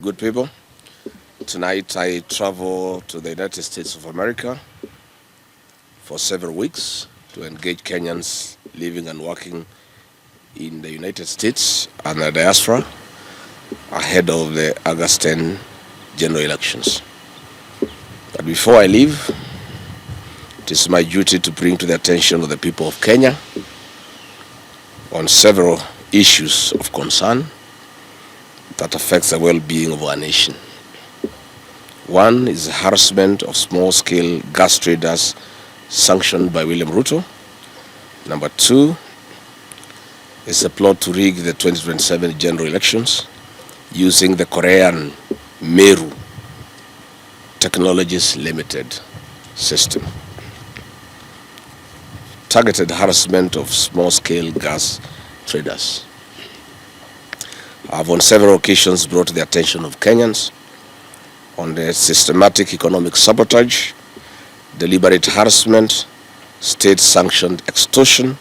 Good people, tonight I travel to the United States of America for several weeks to engage Kenyans living and working in the United States and the diaspora ahead of the August 10 general elections. But before I leave, it is my duty to bring to the attention of the people of Kenya on several issues of concern that affects the well-being of our nation. One is the harassment of small-scale gas traders sanctioned by William Ruto. Number two is a plot to rig the 2027 general elections using the Korean Meru Technologies Limited system. Targeted harassment of small-scale gas traders. I've on several occasions brought to the attention of Kenyans on the systematic economic sabotage, deliberate harassment, state-sanctioned extortion,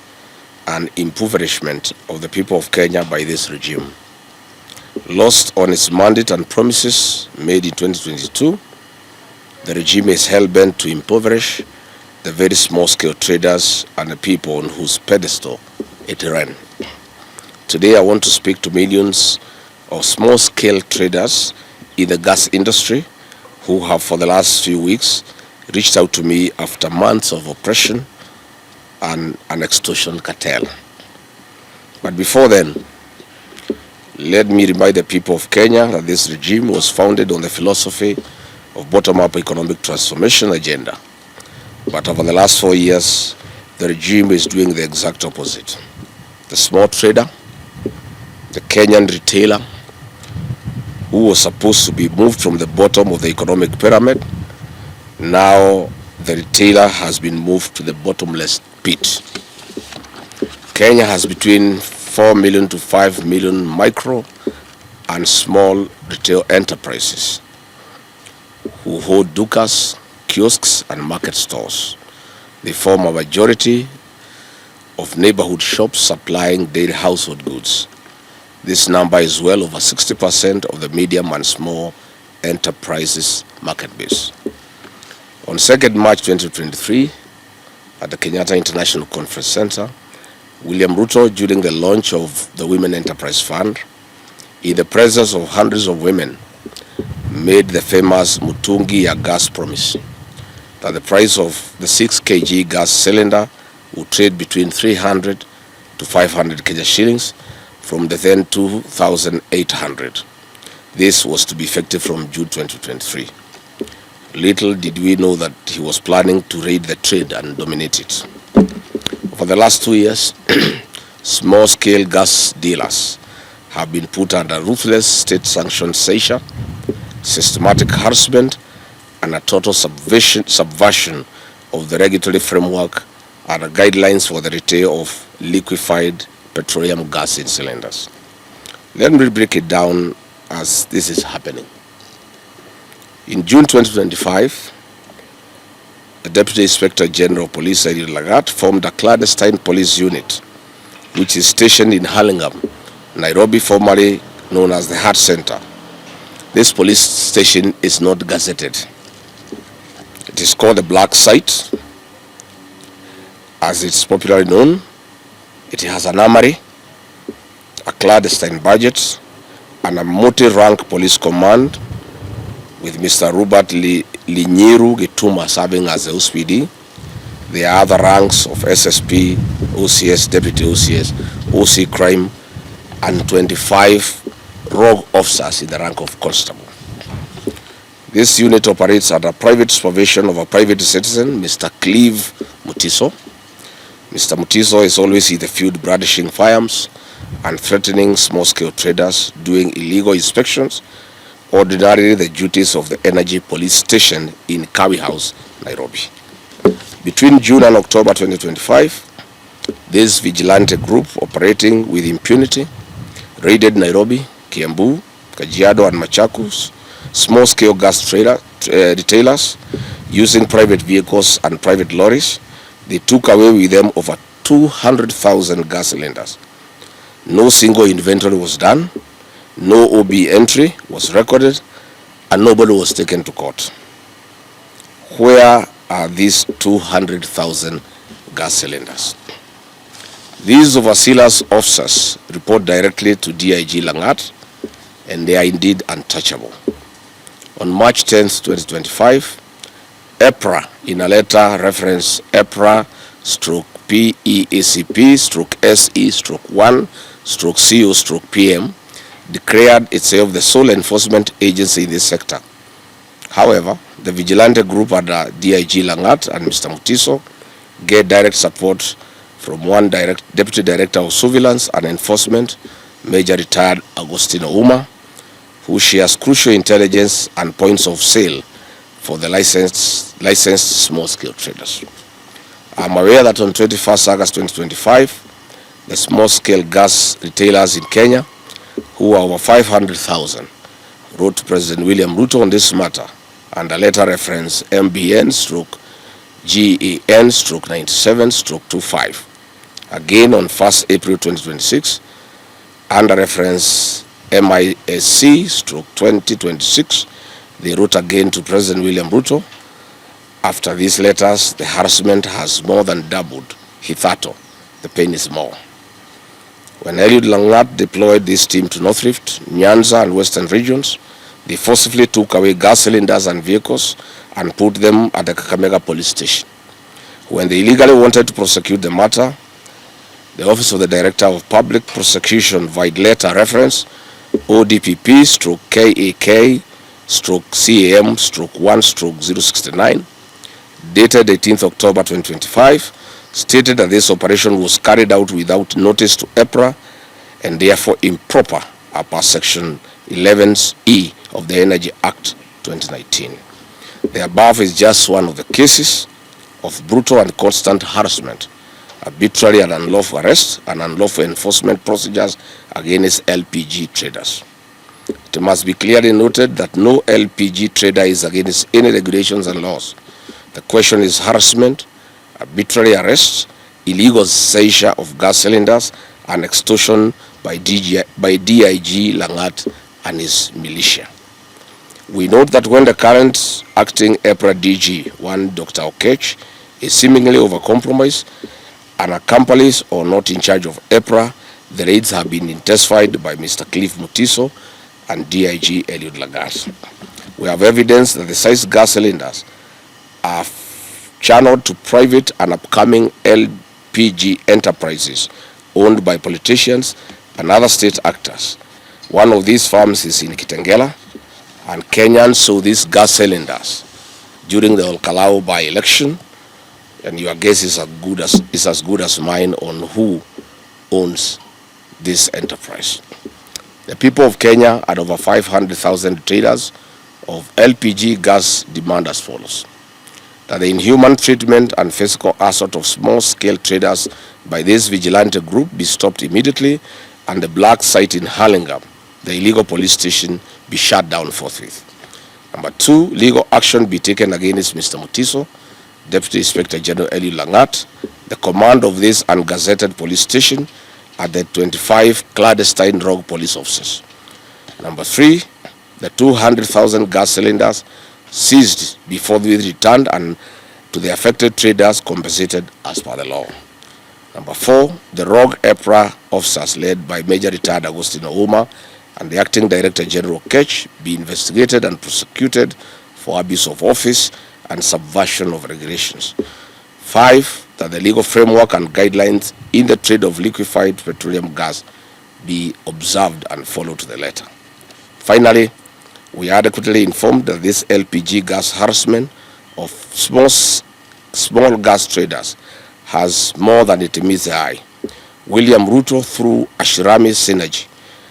and impoverishment of the people of Kenya by this regime. Lost on its mandate and promises made in 2022, the regime is hell-bent to impoverish the very small-scale traders and the people on whose pedestal it ran. Today I want to speak to millions of small-scale traders in the gas industry who have for the last few weeks reached out to me after months of oppression and an extortion cartel. But before then, let me remind the people of Kenya that this regime was founded on the philosophy of bottom-up economic transformation agenda. But over the last 4 years, the regime is doing the exact opposite. The small trader, the Kenyan retailer, who was supposed to be moved from the bottom of the economic pyramid, now the retailer has been moved to the bottomless pit. Kenya has between 4 million to 5 million micro and small retail enterprises who hold dukas, kiosks, and market stores. They form a majority of neighborhood shops supplying daily household goods. This number is well over 60% of the medium and small enterprises market base. On 2nd March 2023, at the Kenyatta International Conference Center, William Ruto, during the launch of the Women Enterprise Fund, in the presence of hundreds of women, made the famous Mutungi ya gas promise that the price of the 6 kg gas cylinder would trade between 300 to 500 Kenya shillings from the then 2,800. This was to be effective from June 2023. Little did we know that he was planning to raid the trade and dominate it. For the last 2 years, small-scale gas dealers have been put under ruthless state-sanctioned seizure, systematic harassment, and a total subversion of the regulatory framework and the guidelines for the retail of liquefied petroleum gas in cylinders. Let me break it down as this is happening. In June 2025, the Deputy Inspector General of Police, Edil Lagat, formed a clandestine police unit which is stationed in Hurlingham, Nairobi, formerly known as the Heart Center. This police station is not gazetted. It is called the Black Site, as it's popularly known. It has an armory, a clandestine budget, and a multi-rank police command with Mr. Robert Linyiru Gituma serving as the OSPD. There are other ranks of SSP, OCS, Deputy OCS, OC Crime, and 25 rogue officers in the rank of constable. This unit operates under private supervision of a private citizen, Mr. Cleve Mutiso. Mr. Mutiso is always in the field brandishing firearms and threatening small-scale traders, doing illegal inspections, ordinarily the duties of the Energy Police Station in Kawi House, Nairobi. Between June and October 2025, this vigilante group operating with impunity raided Nairobi, Kiambu, Kajiado, and Machakos small-scale gas retailers using private vehicles and private lorries. They took away with them over 200,000 gas cylinders. No single inventory was done. No OB entry was recorded, and nobody was taken to court. Where are these 200,000 gas cylinders? These overseers officers report directly to DIG Langat, and they are indeed untouchable. On March 10, 2025, EPRA, in a letter reference EPRA/PEACP/SE/1/CO/PM, declared itself the sole enforcement agency in this sector. However, the vigilante group under DIG Langat and Mr. Mutiso get direct support from one Deputy Director of Surveillance and Enforcement, Major Retired Agostino Uma, who shares crucial intelligence and points of sale for the licensed small-scale traders. I'm aware that on 21st August 2025, the small-scale gas retailers in Kenya, who are over 500,000, wrote to President William Ruto on this matter under letter reference MBN/GAN/97/25. Again on 1st April 2026, under reference MISC/2026, they wrote again to President William Ruto. After these letters, the harassment has more than doubled. Hithato, the pain is more. When Eliud Langat deployed this team to North Rift, Nyanza, and Western regions, they forcibly took away gas cylinders and vehicles and put them at the Kakamega police station. When they illegally wanted to prosecute the matter, the Office of the Director of Public Prosecution via letter reference ODPP/KAK/CAM/1/069, dated 18th October 2025, stated that this operation was carried out without notice to EPRA and therefore improper per Section 11E of the Energy Act 2019. The above is just one of the cases of brutal and constant harassment, arbitrary and unlawful arrest, and unlawful enforcement procedures against LPG traders. It must be clearly noted that no LPG trader is against any regulations and laws. The question is harassment, arbitrary arrests, illegal seizure of gas cylinders, and extortion by DIG Langat and his militia. We note that when the current acting EPRA DG, one Dr. Okech, is seemingly overcompromised and accomplice or not in charge of EPRA, the raids have been intensified by Mr. Cliff Mutiso and DIG Eliud Langat. We have evidence that the seized gas cylinders are channeled to private and upcoming LPG enterprises owned by politicians and other state actors. One of these farms is in Kitengela, and Kenyans saw these gas cylinders during the Olkalau by-election, and your guess is as good as mine on who owns this enterprise. The people of Kenya are over 500,000 traders of LPG gas demand as follows: that the inhuman treatment and physical assault of small-scale traders by this vigilante group be stopped immediately, and the black site in Hurlingham, the illegal police station, be shut down forthwith. Number 2, legal action be taken against Mr. Mutiso, Deputy Inspector General Eliud Langat, the command of this ungazetted police station, at the 25 clandestine rogue police officers. Number 3, the 200,000 gas cylinders seized before they returned and to the affected traders compensated as per the law. Number 4, the rogue EPRA officers led by Major Retired Agostino Uma and the Acting Director General Kech be investigated and prosecuted for abuse of office and subversion of regulations. 5, that the legal framework and guidelines in the trade of liquefied petroleum gas be observed and followed to the letter. Finally, we are adequately informed that this LPG gas harassment of small gas traders has more than it meets the eye. William Ruto, through Ashirami Synergy,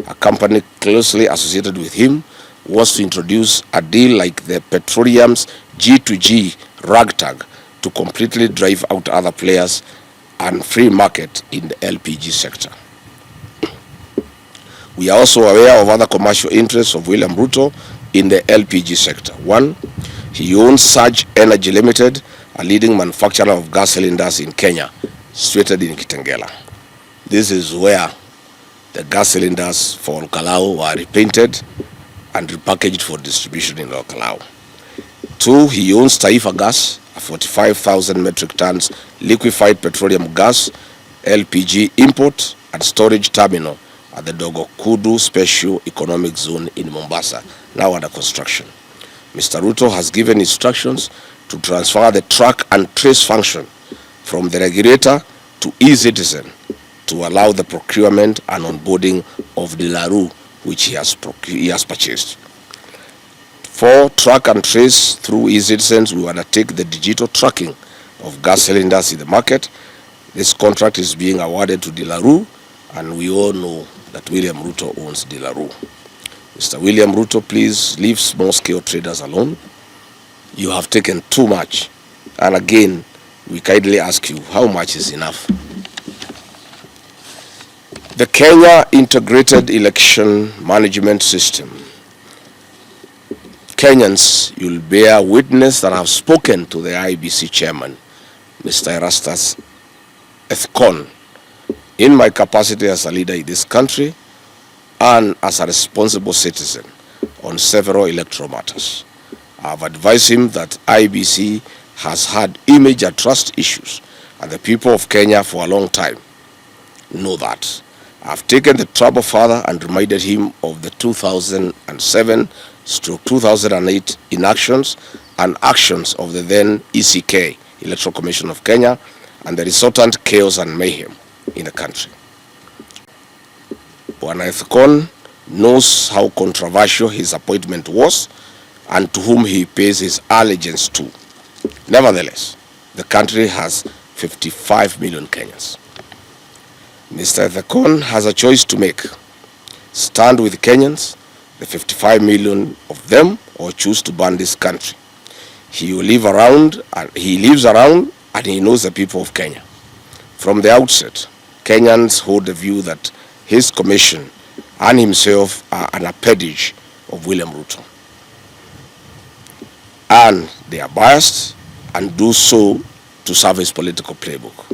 a company closely associated with him, wants to introduce a deal like the petroleum's G2G ragtag to completely drive out other players and free market in the LPG sector. We are also aware of other commercial interests of William Ruto in the LPG sector. 1, he owns Surge Energy Limited, a leading manufacturer of gas cylinders in Kenya, situated in Kitengela. This is where The gas cylinders for Olkalau were repainted and repackaged for distribution in Olkalau. 2, he owns Taifa Gas, a 45,000 metric tons liquefied petroleum gas LPG import and storage terminal at the Dogokudu Special Economic Zone in Mombasa, now under construction. Mr. Ruto has given instructions to transfer the track and trace function from the regulator to e-Citizen to allow the procurement and onboarding of the LARU, which he has purchased. 4, track and trace through e-Citizens will undertake the digital tracking of gas cylinders in the market. This contract is being awarded to Dilaru, and we all know that William Ruto owns Dilaru. Mr. William Ruto, please leave small-scale traders alone. You have taken too much. And again, we kindly ask you, how much is enough? The Kenya Integrated Election Management System. Kenyans, you'll bear witness that I have spoken to the IBC chairman, Mr. Erastus Ethkon, in my capacity as a leader in this country and as a responsible citizen on several electoral matters. I have advised him that IBC has had image and trust issues, and the people of Kenya for a long time know that. I have taken the trouble further and reminded him of the 2007/2008 inactions and actions of the then ECK, Electoral Commission of Kenya, and the resultant chaos and mayhem in the country. Bwana Ethkon knows how controversial his appointment was and to whom he pays his allegiance to. Nevertheless, the country has 55 million Kenyans. Mr. Ethkon has a choice to make: stand with Kenyans, the 55 million of them, or choose to burn this country. He lives around and he knows the people of Kenya. From the outset, Kenyans hold the view that his commission and himself are an appendage of William Ruto. And they are biased and do so to serve his political playbook.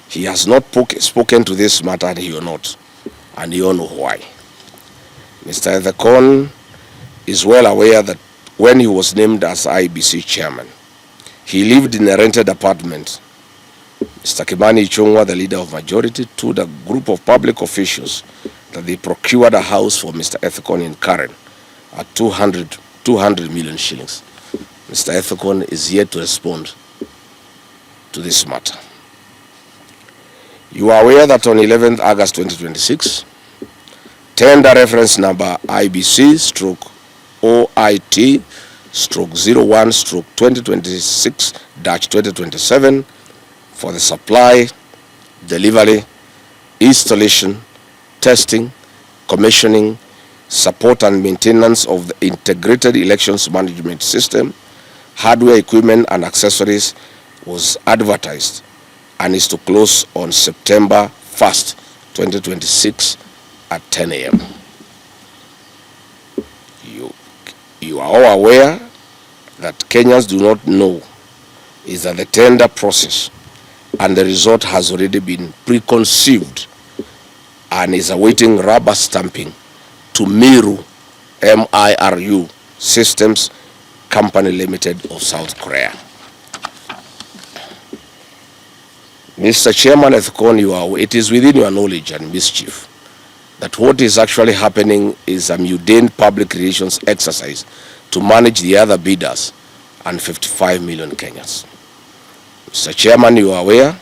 He has not spoken to this matter, and he will not. And you all know why. Mr. Ethkon is well aware that when he was named as IBC chairman, he lived in a rented apartment. Mr. Kimani Ichung'wah, the leader of majority, told a group of public officials that they procured a house for Mr. Ethkon in Karen at 200 million shillings. Mr. Ethkon is yet to respond to this matter. You are aware that on 11th August 2026, tender reference number IBC/OIT/01/2026-2027 for the supply, delivery, installation, testing, commissioning, support and maintenance of the integrated elections management system, hardware, equipment and accessories was advertised and is to close on September 1st, 2026 at 10 a.m. You are all aware that Kenyans do not know is that the tender process and the result has already been preconceived and is awaiting rubber stamping to Miru Systems Company Limited of South Korea. Mr. Chairman Ethkon, it is within your knowledge and mischief that what is actually happening is a mundane public relations exercise to manage the other bidders and 55 million Kenyans. Mr. Chairman, you are aware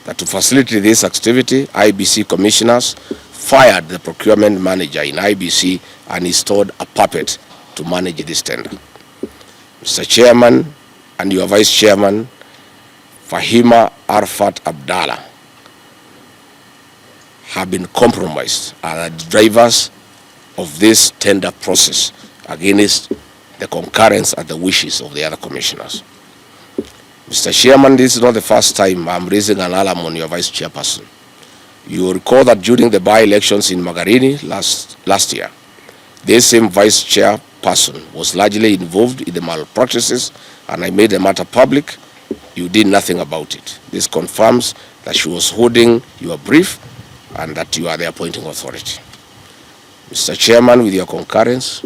that to facilitate this activity, IBC commissioners fired the procurement manager in IBC and installed a puppet to manage this tender. Mr. Chairman and your Vice Chairman, Fahima Arfat Abdallah, have been compromised as the drivers of this tender process against the concurrence and the wishes of the other commissioners. Mr. Chairman, this is not the first time I'm raising an alarm on your Vice Chairperson. You will recall that during the by-elections in Magarini last year, this same Vice Chairperson was largely involved in the malpractices, and I made the matter public. You did nothing about it. This confirms that she was holding your brief and that you are the appointing authority. Mr. Chairman, with your concurrence,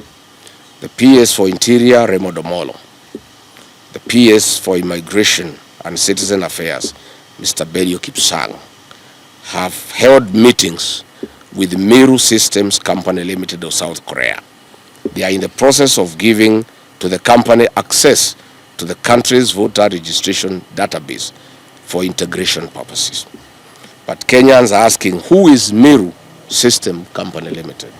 the PS for Interior, Remo Domolo, the PS for Immigration and Citizen Affairs, Mr. Berio Kipsang, have held meetings with Meru Systems Company Limited of South Korea. They are in the process of giving to the company access to the country's voter registration database for integration purposes. But Kenyans are asking, who is Meru System Company Limited?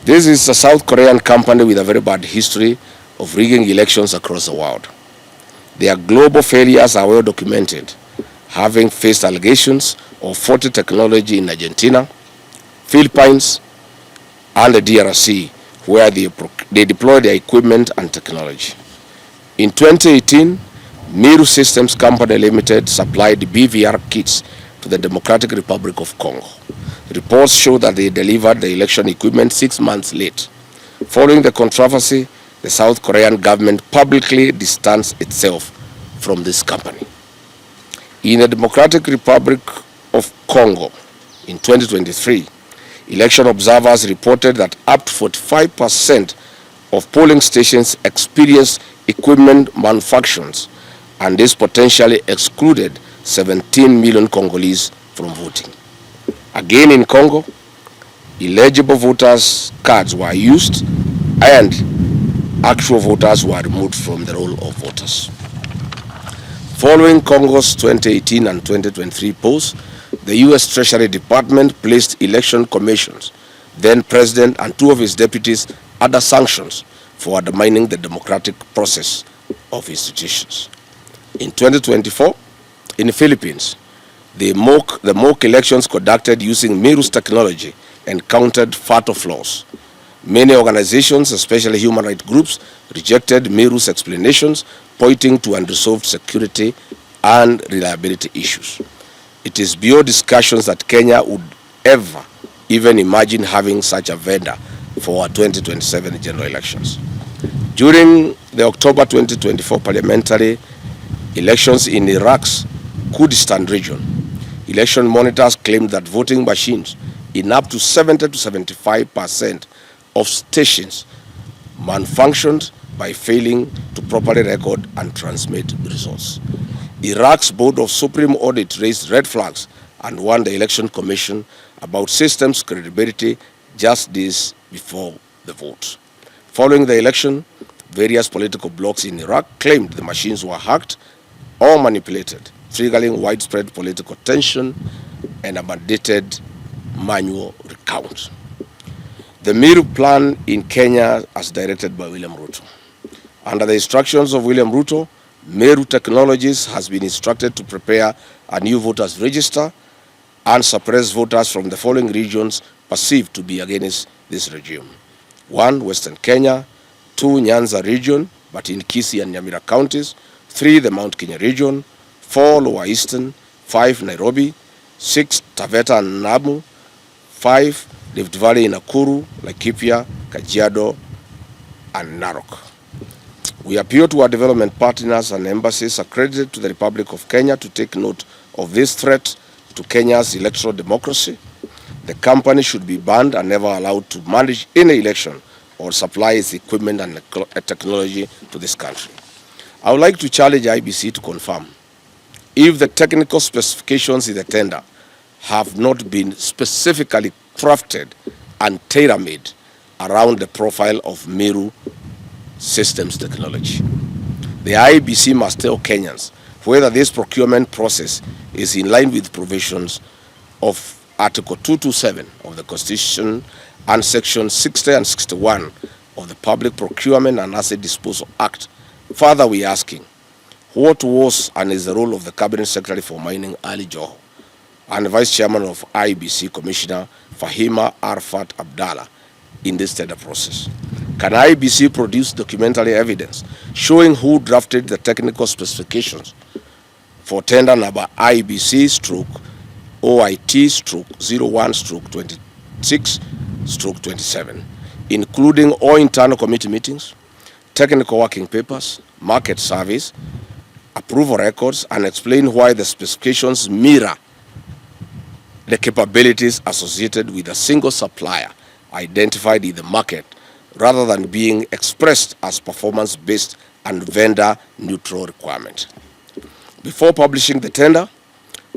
This is a South Korean company with a very bad history of rigging elections across the world. Their global failures are well documented, having faced allegations of faulty technology in Argentina, Philippines, and the DRC, where they deploy their equipment and technology. In 2018, Meru Systems Company Limited supplied BVR kits to the Democratic Republic of Congo. Reports show that they delivered the election equipment 6 months late. Following the controversy, the South Korean government publicly distanced itself from this company. In the Democratic Republic of Congo, in 2023, election observers reported that up to 45% of polling stations experienced equipment malfunctions, and this potentially excluded 17 million Congolese from voting. Again in Congo, illegible voters' cards were used and actual voters were removed from the roll of voters. Following Congo's 2018 and 2023 polls, the U.S. Treasury Department placed election commissions, then President and 2 of his deputies under sanctions for undermining the democratic process of institutions. In 2024, in the Philippines, the mock elections conducted using Meru's technology encountered fatal flaws. Many organizations, especially human rights groups, rejected Meru's explanations, pointing to unresolved security and reliability issues. It is beyond discussions that Kenya would ever even imagine having such a vendor for our 2027 general elections. During the October 2024 parliamentary elections in Iraq's Kurdistan region, election monitors claimed that voting machines in up to 70 to 75% of stations malfunctioned by failing to properly record and transmit results. Iraq's Board of Supreme Audit raised red flags and warned the Election Commission about systems' credibility just days before the vote. Following the election, various political blocs in Iraq claimed the machines were hacked or manipulated, triggering widespread political tension and a mandated manual recount. The Meru plan in Kenya, as directed by William Ruto. Under the instructions of William Ruto, Meru Technologies has been instructed to prepare a new voters register and suppress voters from the following regions perceived to be against this regime. 1, Western Kenya; 2, Nyanza region, but in Kisii and Nyamira counties; 3, the Mount Kenya region; 4, Lower Eastern; 5, Nairobi; 6, Taveta and Namu; 5, Rift Valley in Nakuru, Laikipia, Kajiado, and Narok. We appeal to our development partners and embassies accredited to the Republic of Kenya to take note of this threat to Kenya's electoral democracy. The company should be banned and never allowed to manage any election or supply its equipment and technology to this country. I would like to challenge IBC to confirm if the technical specifications in the tender have not been specifically crafted and tailor-made around the profile of Meru Systems technology. The IBC must tell Kenyans whether this procurement process is in line with provisions of Article 227 of the Constitution and Section 60 and 61 of the Public Procurement and Asset Disposal Act. Further, we are asking, what was and is the role of the Cabinet Secretary for Mining, Ali Joho, and the Vice Chairman of IBC, Commissioner Fahima Arfat Abdallah, in this tender process? Can IBC produce documentary evidence showing who drafted the technical specifications for tender number IBC/OIT/01/26/27, including all internal committee meetings, technical working papers, market surveys, approval records, and explain why the specifications mirror the capabilities associated with a single supplier identified in the market rather than being expressed as performance-based and vendor-neutral requirements. Before publishing the tender,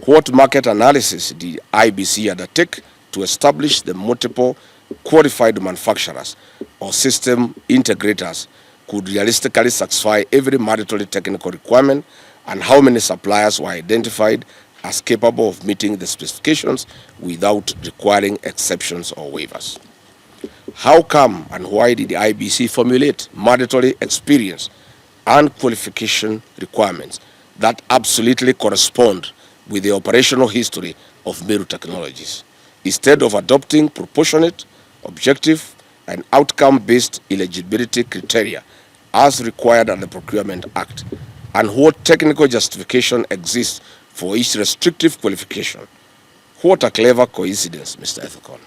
what market analysis did IBC undertake to establish the multiple qualified manufacturers or system integrators could realistically satisfy every mandatory technical requirement, and how many suppliers were identified as capable of meeting the specifications without requiring exceptions or waivers? How come and why did the IBC formulate mandatory experience and qualification requirements that absolutely correspond with the operational history of Meru Technologies, instead of adopting proportionate, objective, and outcome-based eligibility criteria as required under the Procurement Act? And what technical justification exists for each restrictive qualification? What a clever coincidence, Mr. Ethicon.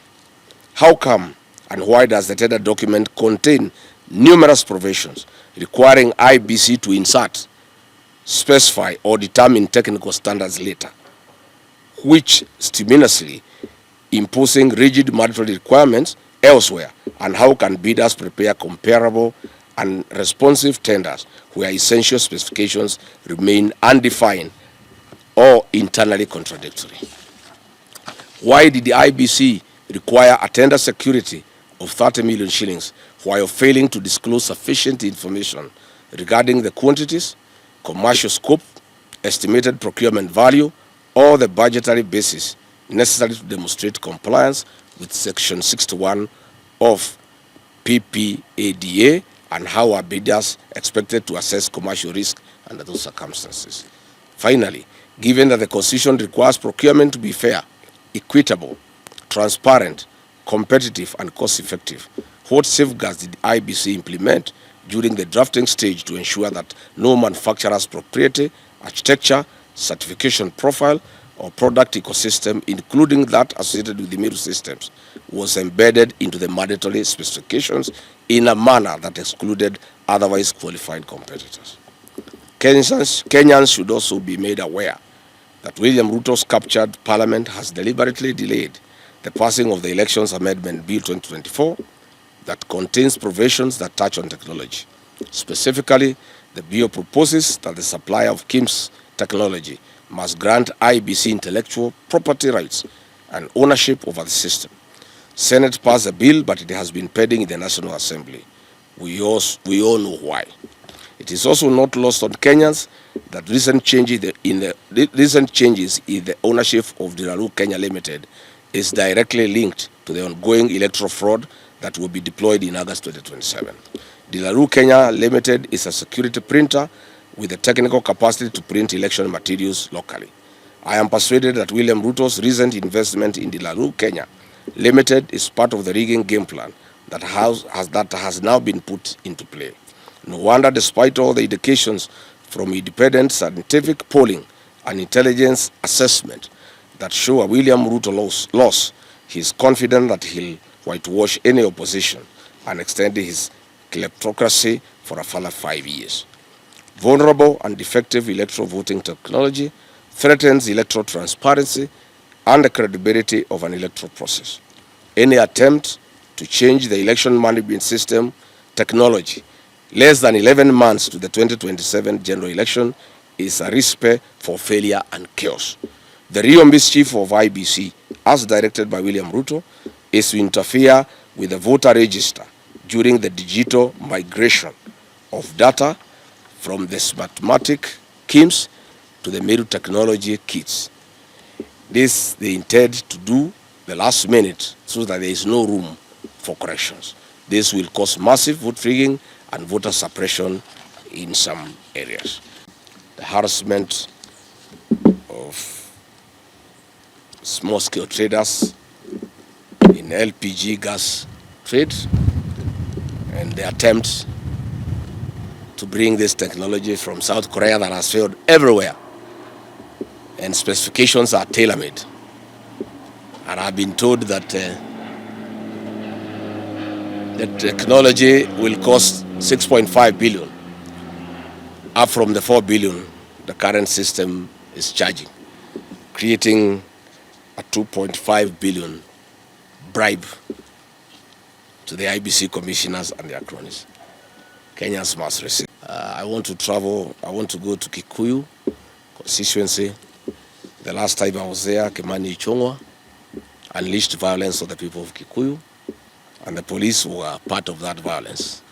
How come and why does the tender document contain numerous provisions requiring IBC to insert, specify, or determine technical standards later, which stimulously imposing rigid mandatory requirements elsewhere? And how can bidders prepare comparable and responsive tenders where essential specifications remain undefined or internally contradictory? Why did the IBC require a tender security of 30 million shillings while failing to disclose sufficient information regarding the quantities, commercial scope, estimated procurement value, or the budgetary basis necessary to demonstrate compliance with Section 61 of PPADA, and how are bidders expected to assess commercial risk under those circumstances? Finally, given that the Constitution requires procurement to be fair, equitable, transparent, competitive, and cost-effective, what safeguards did IBC implement during the drafting stage to ensure that no manufacturer's proprietary, architecture, certification profile, or product ecosystem, including that associated with the Meru systems, was embedded into the mandatory specifications in a manner that excluded otherwise qualified competitors? Kenyans should also be made aware that William Ruto's captured parliament has deliberately delayed the passing of the Elections Amendment Bill 2024 that contains provisions that touch on technology. Specifically, the bill proposes that the supplier of KIMS technology must grant IBC intellectual property rights and ownership over the system. Senate passed the bill, but it has been pending in the National Assembly. We all know why. It is also not lost on Kenyans that recent changes in the ownership of Dilaru Kenya Limited is directly linked to the ongoing electoral fraud that will be deployed in August 2027. Dilaru Kenya Limited is a security printer with the technical capacity to print election materials locally. I am persuaded that William Ruto's recent investment in Dilaru Kenya Limited is part of the rigging game plan that has now been put into play. No wonder, despite all the indications from independent scientific polling and intelligence assessment that show a William Ruto loss, he is confident that he'll whitewash any opposition and extend his kleptocracy for a further 5 years. Vulnerable and defective electoral voting technology threatens electoral transparency and the credibility of an electoral process. Any attempt to change the election management system technology less than 11 months to the 2027 general election is a recipe for failure and chaos. The real mischief of IBC, as directed by William Ruto, is to interfere with the voter register during the digital migration of data from the Smartmatic KIMS to the Meru technology kits. This they intend to do the last minute so that there is no room for corrections. This will cause massive vote rigging and voter suppression in some areas. The harassment of small-scale traders in LPG gas trade and the attempt to bring this technology from South Korea that has failed everywhere, and specifications are tailor-made. And I've been told that the technology will cost 6.5 billion, up from the 4 billion the current system is charging, creating a 2.5 billion bribe to the IBC commissioners and their cronies. Kenyans must receive. I want to travel. I want to go to Kikuyu constituency. The last time I was there, Kimani Ichung'wah unleashed violence on the people of Kikuyu, and the police were part of that violence.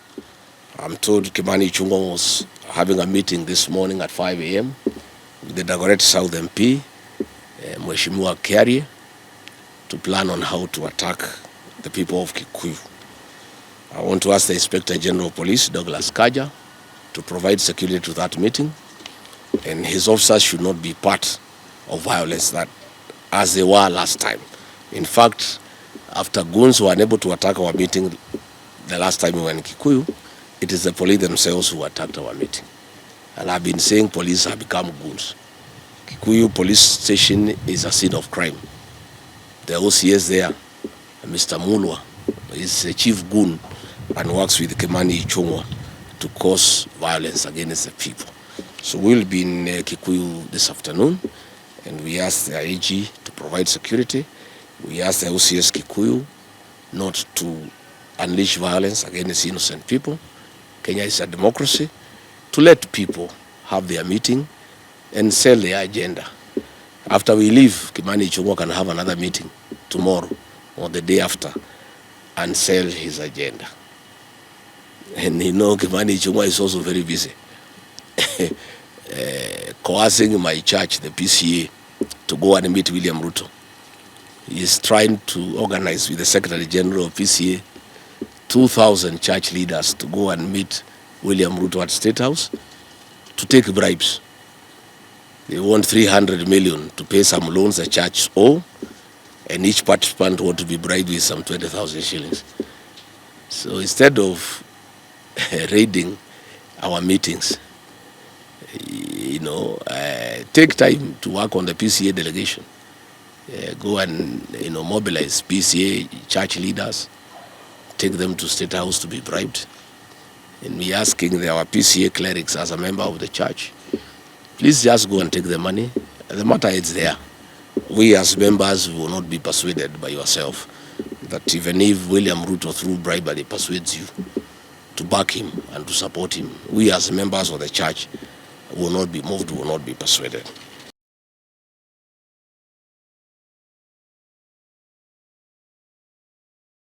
I'm told Kimani Ichung'wah was having a meeting this morning at 5 a.m. with the Dagoretti South MP, Mheshimiwa Kiarie, to plan on how to attack the people of Kikuyu. I want to ask the Inspector General of Police, Douglas Kaja, to provide security to that meeting, and his officers should not be part of violence that as they were last time. In fact, after goons were unable to attack our meeting the last time we were in Kikuyu, it is the police themselves who attacked our meeting. And I've been saying police have become goons. Kikuyu police station is a scene of crime. The OCS there, Mr. Mulwa, is a chief goon and works with Kimani Ichung'wah to cause violence against the people. So we'll be in Kikuyu this afternoon, and we ask the AG to provide security. We ask the OCS Kikuyu not to unleash violence against innocent people. Kenya is a democracy. To let people have their meeting and sell their agenda. After we leave, Kimani Ichung'wah can have another meeting tomorrow or the day after and sell his agenda. And you know, Kimani Ichung'wah is also very busy. Coercing my church, the PCA, to go and meet William Ruto. He is trying to organize with the Secretary General of PCA 2,000 church leaders to go and meet William Ruto at State House to take bribes. They want 300 million to pay some loans the church owe, and each participant want to be bribed with some 20,000 shillings. So instead of raiding our meetings, you know, take time to work on the PCA delegation. Go and, you know, mobilize PCA church leaders, take them to State House to be bribed. And we asking our PCA clerics as a member of the church, please just go and take the money. The matter is there. We as members will not be persuaded by yourself that even if William Ruto through bribery persuades you to back him and to support him, we as members of the church will not be moved, will not be persuaded.